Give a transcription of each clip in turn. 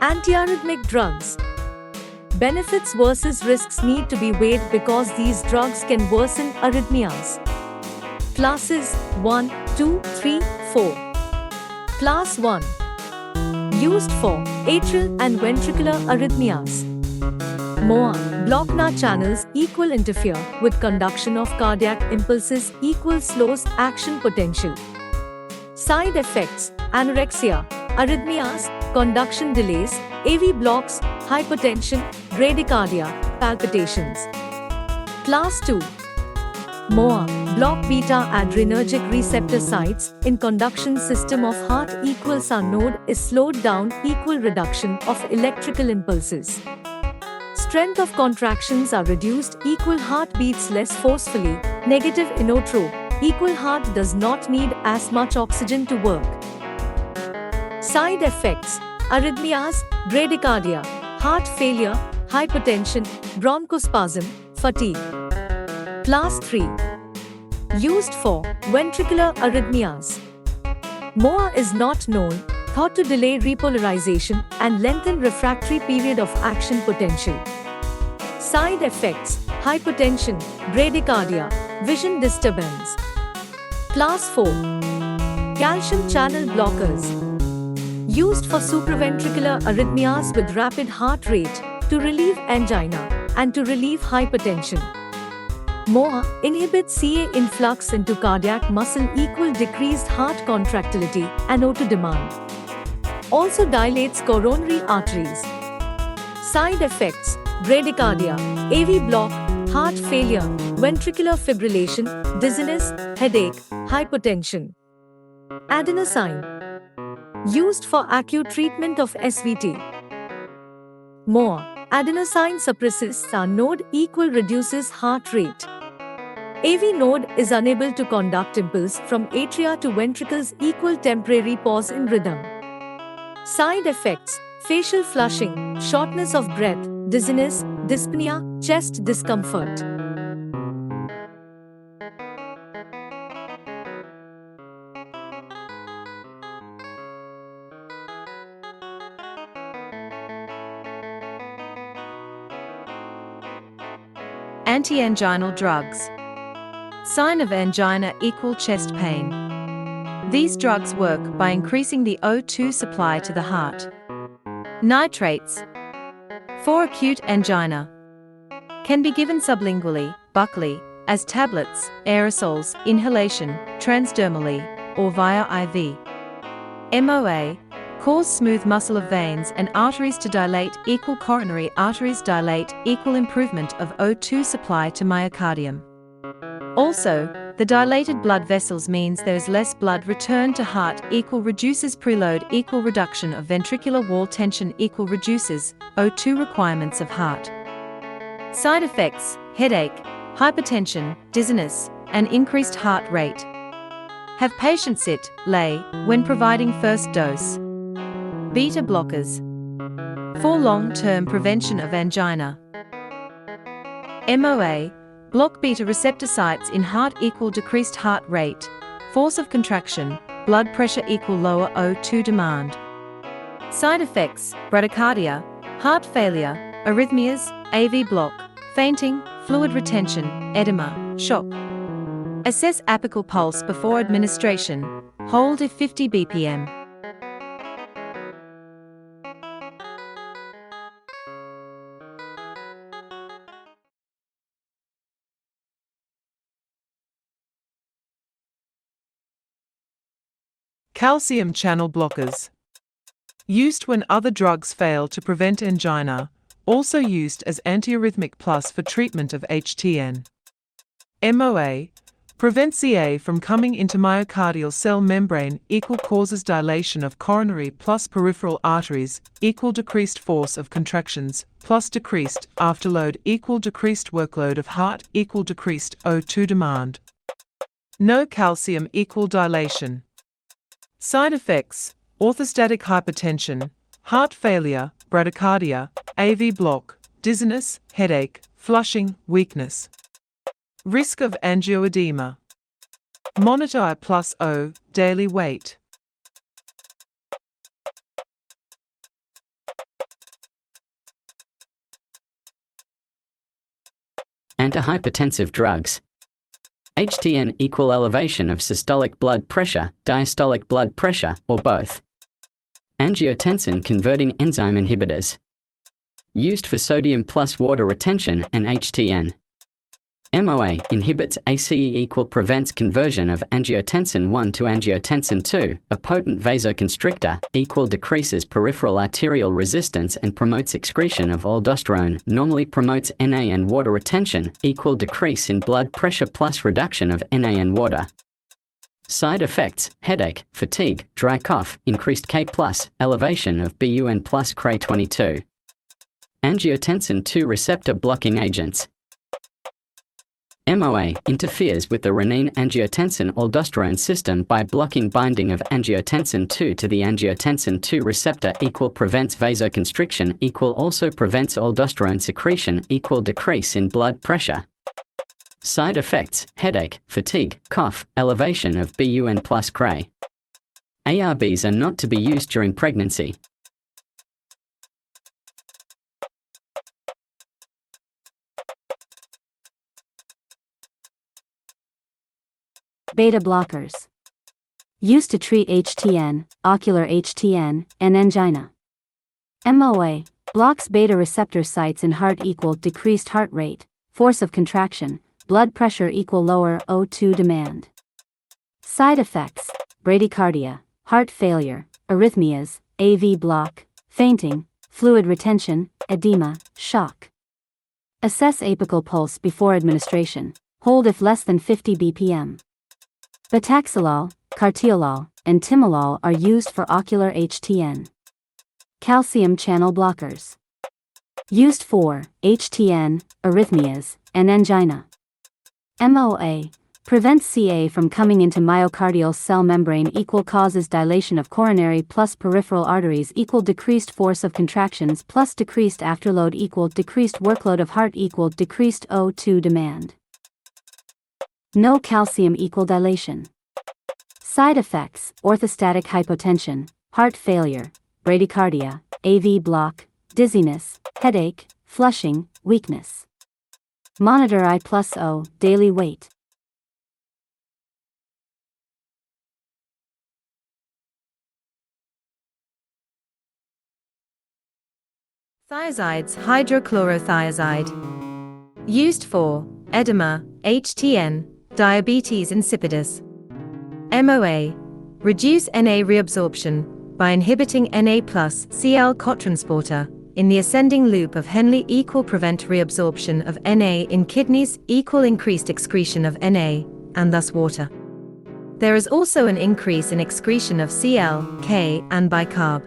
Antiarrhythmic drugs. Benefits versus risks need to be weighed because these drugs can worsen arrhythmias. Classes 1, 2, 3, 4. Class 1. Used for atrial and ventricular arrhythmias. MOA. Block-Na channels equal interfere with conduction of cardiac impulses equal slows action potential. Side effects: anorexia, arrhythmias, conduction delays, AV blocks, hypertension, bradycardia, palpitations. Class 2. MOA. Block beta adrenergic receptor sites in conduction system of heart equals our node is slowed down equal reduction of electrical impulses. Strength of contractions are reduced equal heart beats less forcefully, negative inotrope equal heart does not need as much oxygen to work. Side effects: arrhythmias, bradycardia, heart failure, hypertension, bronchospasm, fatigue. Class 3. Used for ventricular arrhythmias. MOA is not known, thought to delay repolarization and lengthen refractory period of action potential. Side effects: hypertension, bradycardia, vision disturbance. Class 4. Calcium channel blockers. Used for supraventricular arrhythmias with rapid heart rate, to relieve angina, and to relieve hypertension. MOA inhibits Ca influx into cardiac muscle equal decreased heart contractility and O2 demand. Also dilates coronary arteries. Side effects: bradycardia, AV block, heart failure, ventricular fibrillation, dizziness, headache, hypertension. Adenosine. Used for acute treatment of SVT. MOA. Adenosine suppresses our node equal reduces heart rate. AV node is unable to conduct impulse from atria to ventricles equal temporary pause in rhythm. Side effects: facial flushing, shortness of breath, dizziness, dyspnea, chest discomfort. Anti-anginal drugs. Sign of angina equal chest pain. These drugs work by increasing the O2 supply to the heart. Nitrates. For acute angina. Can be given sublingually, buccally, as tablets, aerosols, inhalation, transdermally, or via IV. MOA. Cause smooth muscle of veins and arteries to dilate equal coronary arteries dilate equal improvement of O2 supply to myocardium. Also, the dilated blood vessels means there is less blood return to heart equal reduces preload equal reduction of ventricular wall tension equal reduces O2 requirements of heart. Side effects: headache, hypertension, dizziness, and increased heart rate. Have patient sit, lay, when providing first dose. Beta blockers. For long-term prevention of angina. MOA. Block beta receptor sites in heart equal decreased heart rate, force of contraction, blood pressure equal lower O2 demand. Side effects: bradycardia, heart failure, arrhythmias, AV block, fainting, fluid retention, edema, shock. Assess apical pulse before administration. Hold if 50 bpm. Calcium channel blockers. Used when other drugs fail to prevent angina, also used as antiarrhythmic plus for treatment of HTN. MOA. Prevent Ca from coming into myocardial cell membrane equal causes dilation of coronary plus peripheral arteries equal decreased force of contractions plus decreased afterload equal decreased workload of heart equal decreased O2 demand. No calcium equal dilation. Side effects: orthostatic hypertension, heart failure, bradycardia, AV block, dizziness, headache, flushing, weakness. Risk of angioedema. Monitor I+O, daily weight. Antihypertensive drugs. HTN equal elevation of systolic blood pressure, diastolic blood pressure, or both. Angiotensin converting enzyme inhibitors. Used for sodium plus water retention and HTN. MOA inhibits ACE equal prevents conversion of angiotensin 1 to angiotensin 2, a potent vasoconstrictor, equal decreases peripheral arterial resistance and promotes excretion of aldosterone, normally promotes Na and water retention, equal decrease in blood pressure plus reduction of Na and water. Side effects: headache, fatigue, dry cough, increased K+, elevation of BUN plus Cre22. Angiotensin 2 receptor blocking agents. MOA interferes with the renin-angiotensin-aldosterone system by blocking binding of angiotensin 2 to the angiotensin 2 receptor, equal prevents vasoconstriction, equal also prevents aldosterone secretion, equal decrease in blood pressure. Side effects: headache, fatigue, cough, elevation of BUN plus Cre. ARBs are not to be used during pregnancy. Beta blockers. Used to treat HTN, ocular HTN, and angina. MOA blocks beta receptor sites in heart equal decreased heart rate, force of contraction, blood pressure equal lower O2 demand. Side effects: bradycardia, heart failure, arrhythmias, AV block, fainting, fluid retention, edema, shock. Assess apical pulse before administration. Hold if less than 50 bpm. Betaxolol, cartiolol, and timolol are used for ocular HTN. Calcium channel blockers. Used for HTN, arrhythmias, and angina. MOA prevents Ca from coming into myocardial cell membrane, equal causes dilation of coronary plus peripheral arteries, equal decreased force of contractions plus decreased afterload, equal decreased workload of heart, equal decreased O2 demand. No calcium equal dilation. Side effects: orthostatic hypotension, heart failure, bradycardia, AV block, dizziness, headache, flushing, weakness. Monitor I+O daily weight. Thiazides hydrochlorothiazide. Used for edema, HTN, diabetes insipidus. MOA reduce Na reabsorption by inhibiting Na plus Cl cotransporter in the ascending loop of Henle, equal prevent reabsorption of Na in kidneys, equal increased excretion of Na, and thus water. There is also an increase in excretion of Cl, K, and bicarb.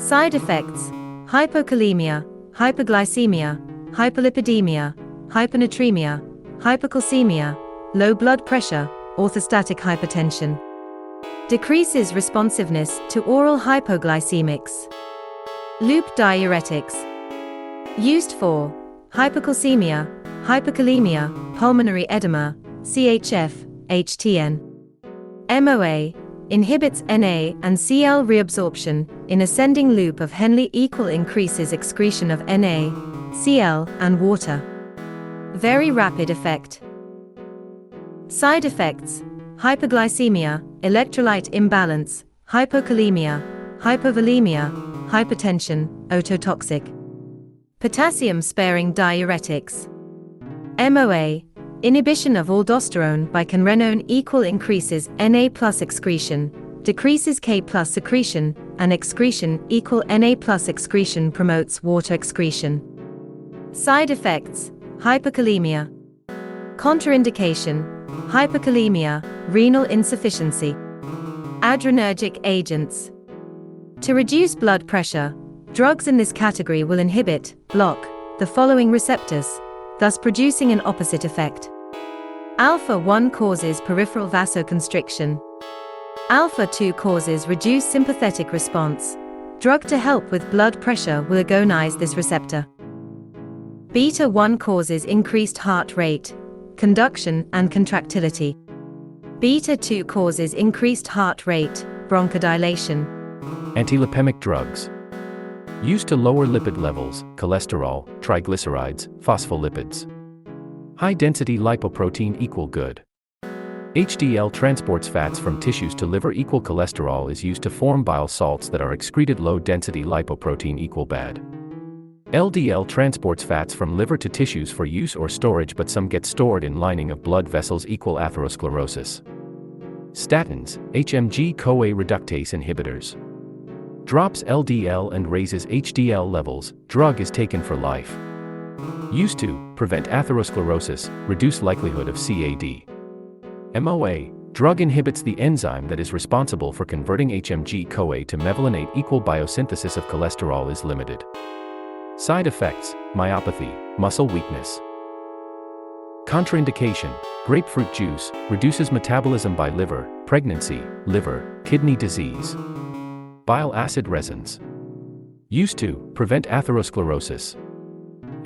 Side effects: hypokalemia, hyperglycemia, hyperlipidemia, hyponatremia, hypocalcemia, low blood pressure, orthostatic hypertension. Decreases responsiveness to oral hypoglycemics. Loop diuretics. Used for hypocalcemia, hypokalemia, pulmonary edema, CHF, HTN. MOA inhibits Na and Cl reabsorption in ascending loop of Henle, equal increases excretion of Na, Cl, and water. Very rapid effect. Side effects: hyperglycemia, electrolyte imbalance, hypokalemia, hypovolemia, hypertension, ototoxic. Potassium-sparing diuretics. MOA inhibition of aldosterone by canrenone, equal increases Na plus excretion, decreases K plus secretion, and excretion, equal Na plus excretion promotes water excretion. Side effects: hyperkalemia. Contraindication: hyperkalemia, renal insufficiency. Adrenergic agents. To reduce blood pressure, drugs in this category will inhibit, block, the following receptors, thus producing an opposite effect. Alpha-1 causes peripheral vasoconstriction. Alpha-2 causes reduced sympathetic response. Drug to help with blood pressure will agonize this receptor. Beta-1 causes increased heart rate, conduction, and contractility. Beta-2 causes increased heart rate, bronchodilation. Antilipemic drugs. Used to lower lipid levels, cholesterol, triglycerides, phospholipids. High-density lipoprotein equal good. HDL transports fats from tissues to liver equal cholesterol is used to form bile salts that are excreted. Low-density lipoprotein equal bad. LDL transports fats from liver to tissues for use or storage, but some get stored in lining of blood vessels equal atherosclerosis. Statins, HMG-CoA reductase inhibitors. Drops LDL and raises HDL levels, drug is taken for life. Used to prevent atherosclerosis, reduce likelihood of CAD. MOA, drug inhibits the enzyme that is responsible for converting HMG-CoA to mevalonate equal biosynthesis of cholesterol is limited. Side effects, myopathy, muscle weakness. Contraindication, grapefruit juice, reduces metabolism by liver, pregnancy, liver, kidney disease. Bile acid resins. Used to prevent atherosclerosis.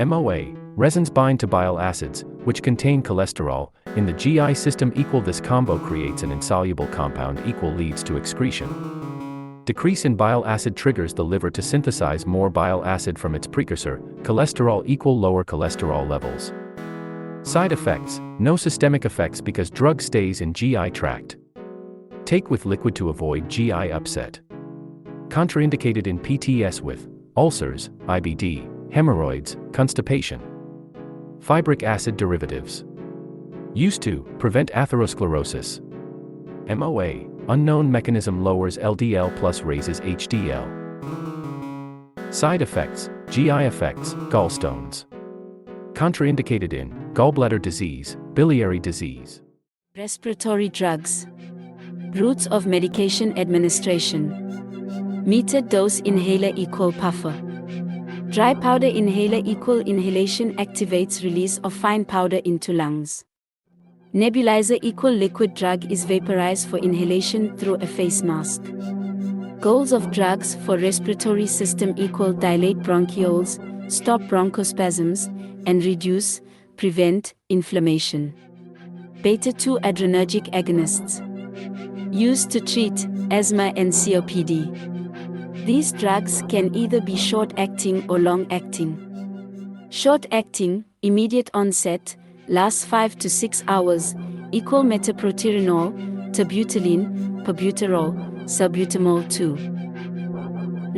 MOA, resins bind to bile acids, which contain cholesterol, in the GI system equal this combo creates an insoluble compound equal leads to excretion. Decrease in bile acid triggers the liver to synthesize more bile acid from its precursor, cholesterol equal lower cholesterol levels. Side effects, no systemic effects because drug stays in GI tract. Take with liquid to avoid GI upset. Contraindicated in PTS with ulcers, IBD, hemorrhoids, constipation. Fibric acid derivatives. Used to prevent atherosclerosis. MOA, unknown mechanism lowers LDL plus raises HDL. Side effects, GI effects, gallstones. Contraindicated in gallbladder disease, biliary disease. Respiratory drugs. Routes of medication administration. Metered dose inhaler equal puffer. Dry powder inhaler equal inhalation activates release of fine powder into lungs. Nebulizer equal liquid drug is vaporized for inhalation through a face mask. Goals of drugs for respiratory system equal dilate bronchioles, stop bronchospasms, and reduce, prevent, inflammation. Beta-2 adrenergic agonists. Used to treat asthma and COPD. These drugs can either be short-acting or long-acting. Short-acting, immediate onset, lasts 5 to 6 hours, equal metoprolol, terbutaline, albuterol, salbutamol 2.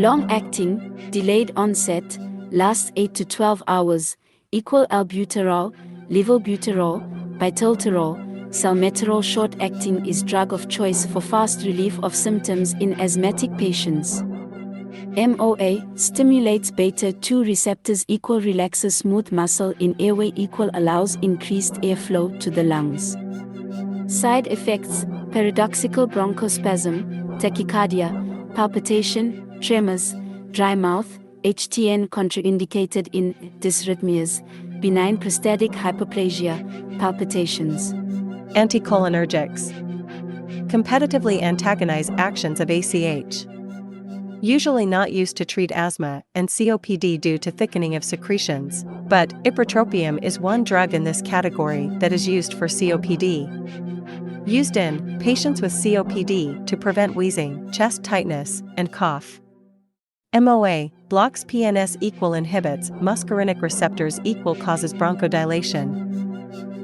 Long-acting, delayed onset, lasts 8 to 12 hours, equal albuterol, levobuterol, bitalterol, salmeterol. Short-acting is drug of choice for fast relief of symptoms in asthmatic patients. MOA, stimulates beta-2 receptors equal relaxes smooth muscle in airway equal allows increased airflow to the lungs. Side effects, paradoxical bronchospasm, tachycardia, palpitation, tremors, dry mouth, HTN contraindicated in dysrhythmias, benign prostatic hyperplasia, palpitations. Anticholinergics. Competitively antagonize actions of ACH. Usually not used to treat asthma and COPD due to thickening of secretions, but ipratropium is one drug in this category that is used for COPD. Used in patients with COPD to prevent wheezing, chest tightness, and cough. MOA, blocks PNS equal inhibits muscarinic receptors equal causes bronchodilation.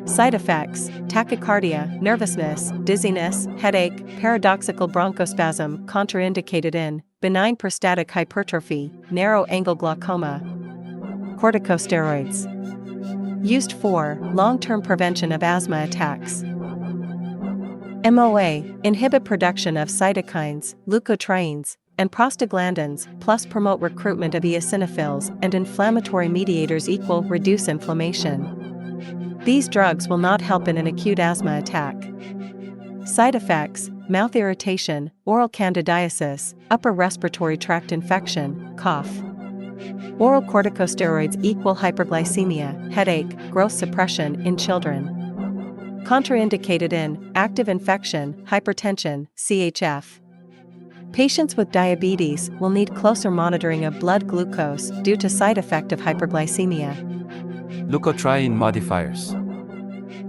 Side effects, tachycardia, nervousness, dizziness, headache, paradoxical bronchospasm. Contraindicated in benign prostatic hypertrophy, narrow angle glaucoma. Corticosteroids. Used for long-term prevention of asthma attacks. MOA, inhibit production of cytokines, leukotrienes, and prostaglandins, plus promote recruitment of eosinophils and inflammatory mediators equal reduce inflammation. These drugs will not help in an acute asthma attack. Side effects, mouth irritation, oral candidiasis, upper respiratory tract infection, cough. Oral corticosteroids equal hyperglycemia, headache, growth suppression in children. Contraindicated in active infection, hypertension, CHF. Patients with diabetes will need closer monitoring of blood glucose due to side effect of hyperglycemia. Leukotriene modifiers.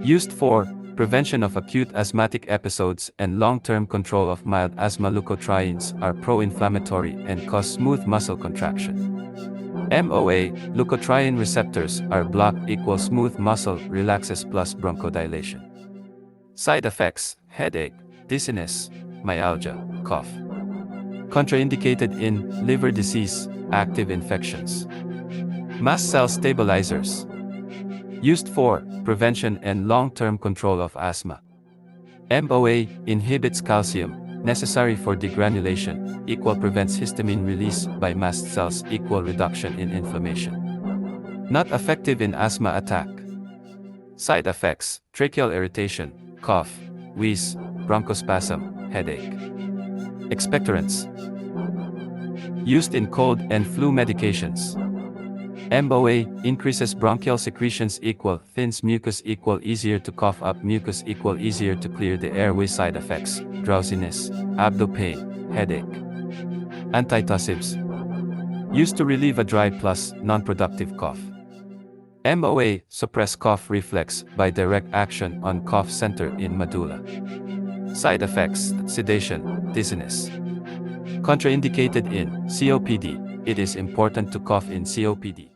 Used for prevention of acute asthmatic episodes and long-term control of mild asthma. Leukotrienes are pro-inflammatory and cause smooth muscle contraction. MOA, leukotriene receptors are blocked equals smooth muscle relaxes plus bronchodilation. Side effects, headache, dizziness, myalgia, cough. Contraindicated in liver disease, active infections. Mast cell stabilizers. Used for prevention and long-term control of asthma. MOA inhibits calcium, necessary for degranulation, equal prevents histamine release by mast cells, equal reduction in inflammation. Not effective in asthma attack. Side effects, tracheal irritation, cough, wheeze, bronchospasm, headache. Expectorants. Used in cold and flu medications. MOA increases bronchial secretions equal thins mucus equal easier to cough up mucus equal easier to clear the airway. Side effects, drowsiness, abdo pain, headache. Antitussives. Used to relieve a dry plus non-productive cough. MOA suppress cough reflex by direct action on cough center in medulla. Side effects, sedation, dizziness. Contraindicated in COPD. It is important to cough in COPD.